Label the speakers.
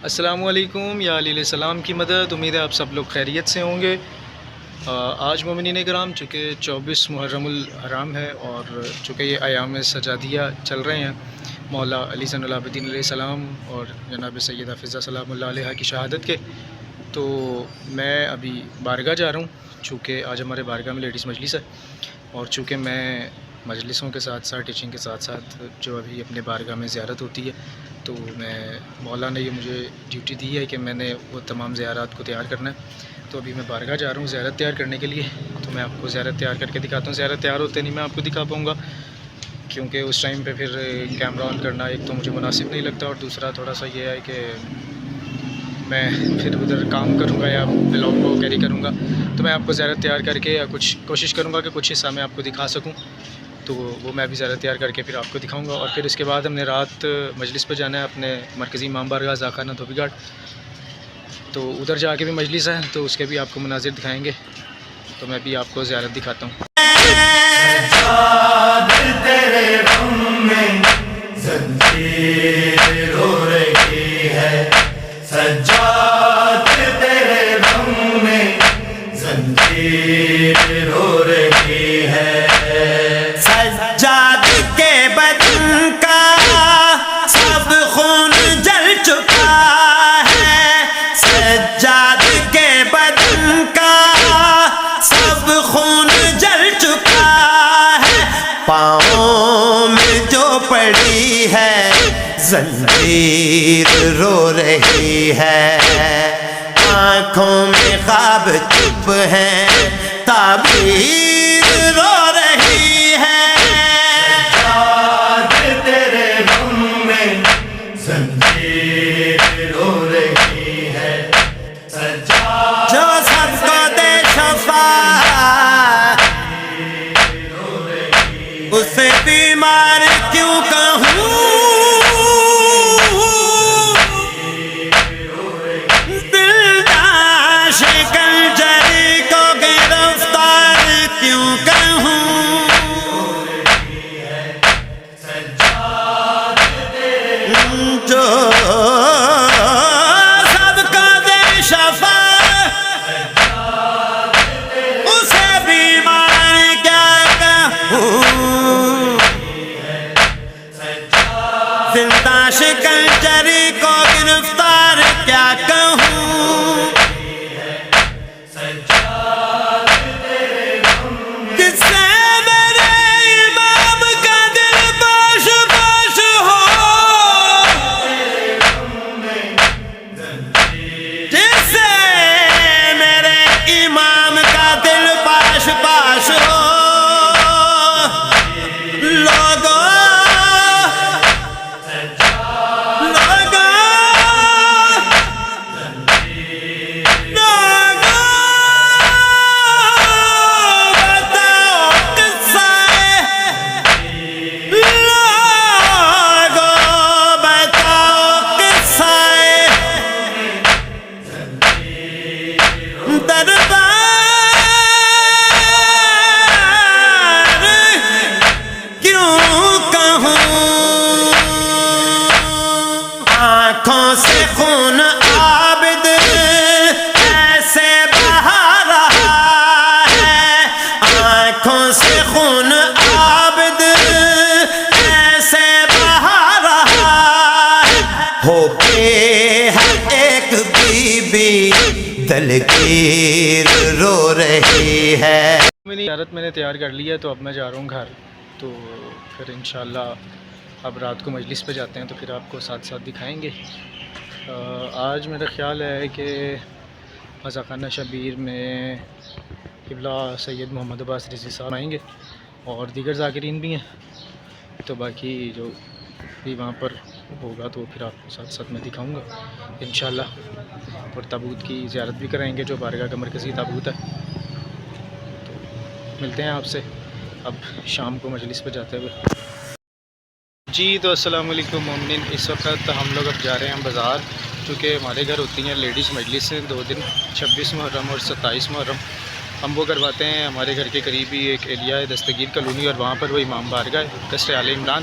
Speaker 1: السلام علیکم یا علیہ السلام کی مدد. امید ہے آپ سب لوگ خیریت سے ہوں گے. آج مومنین کرام چونکہ 24 محرم الحرام ہے اور چونکہ یہ ایام سجادیہ چل رہے ہیں مولا علی زین العابدین علیہ السلام اور جناب سیدہ فضہ سلام اللہ علیہ کی شہادت کے، تو میں ابھی بارگاہ جا رہا ہوں چونکہ آج ہمارے بارگاہ میں لیڈیز مجلس ہے، اور چونکہ میں مجلسوں کے ساتھ ساتھ ٹیچنگ کے ساتھ ساتھ جو ابھی اپنے بارگاہ میں زیارت ہوتی ہے، تو میں مولا نے یہ مجھے ڈیوٹی دی ہے کہ میں نے وہ تمام زیارات کو تیار کرنا ہے. تو ابھی میں بارگاہ جا رہا ہوں زیارت تیار کرنے کے لیے، تو میں آپ کو زیارت تیار کر کے دکھاتا ہوں. زیارت تیار ہوتے نہیں میں آپ کو دکھا پاؤں گا کیونکہ اس ٹائم پہ پھر کیمرہ آن کرنا ایک تو مجھے مناسب نہیں لگتا، اور دوسرا تھوڑا سا یہ ہے کہ میں پھر ادھر کام کروں گا یا بلاگ کو کیری کروں گا. تو میں آپ کو زیارت تیار کر کے یا کچھ کوشش کروں گا کہ کچھ حصہ میں آپ کو دکھا سکوں، تو وہ میں بھی زیارت تیار کر کے پھر آپ کو دکھاؤں گا. اور پھر اس کے بعد ہم نے رات مجلس پہ جانا ہے اپنے مرکزی امام بارگاہ ذاکرانہ دھوبی گھاٹ، تو ادھر جا کے بھی مجلس ہے تو اس کے بھی آپ کو مناظر دکھائیں گے. تو میں بھی آپ کو زیارت دکھاتا ہوں.
Speaker 2: تیرے غم میں زنجیر ہو رہی ہے، سجاد تیرے غم میں زنجیر ہو رہی ہے. سجاد کے بدن کا سب خون جل چکا ہے، سجاد کے بدن کا سب خون جل چکا ہے. پاؤں میں جو پڑی ہے زنجیر رو رہی ہے، آنکھوں میں خواب چپ ہیں تعبیر رو رہی ہے. سجاد تیرے غم میں زنجیر رو رہی ہے، سجاد جو سب کو دے شفا اسے بیمار کیوں کہوں، دلداش کنجری کو گرفتار کیوں کہوں. جو سب کو دے شفا اسے بیمار کیا کہوں، زندہ شکنجری کو گرفتار کیا کہوں. کس سے میرے امام کا دل باش باش ہو، جس سے میرے امام کا دل باش باش ہو. لوگوں آنکھوں سے خون عابد ایسے بہا رہا ہے، آنکھوں سے خون عابد ایسے بہا رہا ہے. ہو کے ہر ایک بی بی دلگیر رو رہی ہے.
Speaker 1: میری زیارت میں نے تیار کر لی ہے، تو اب میں جا رہا ہوں گھر. تو پھر انشاءاللہ اب رات کو مجلس پہ جاتے ہیں تو پھر آپ کو ساتھ ساتھ دکھائیں گے. آج میرا خیال ہے کہ ذاکرانہ شبیر میں قبلہ سید محمد عباس رضوی صاحب آئیں گے اور دیگر ذاکرین بھی ہیں، تو باقی جو بھی وہاں پر ہوگا تو پھر آپ کو ساتھ ساتھ میں دکھاؤں گا انشاءاللہ. اور تابوت کی زیارت بھی کرائیں گے جو بارگاہ کا مرکزی تابوت ہے. تو ملتے ہیں آپ سے اب شام کو مجلس پہ جاتے ہوئے. جی تو السلام علیکم مومنین. اس وقت ہم لوگ اب جا رہے ہیں بازار، چونکہ ہمارے گھر ہوتی ہیں لیڈیز مجلس سے 2 دن 26 محرم اور 27 محرم. ہم وہ کرواتے ہیں ہمارے گھر کے قریب ہی ایک ایریا ہے دستگیر کالونی، اور وہاں پر وہ امام بارگاہ ہے قصر آل عمران.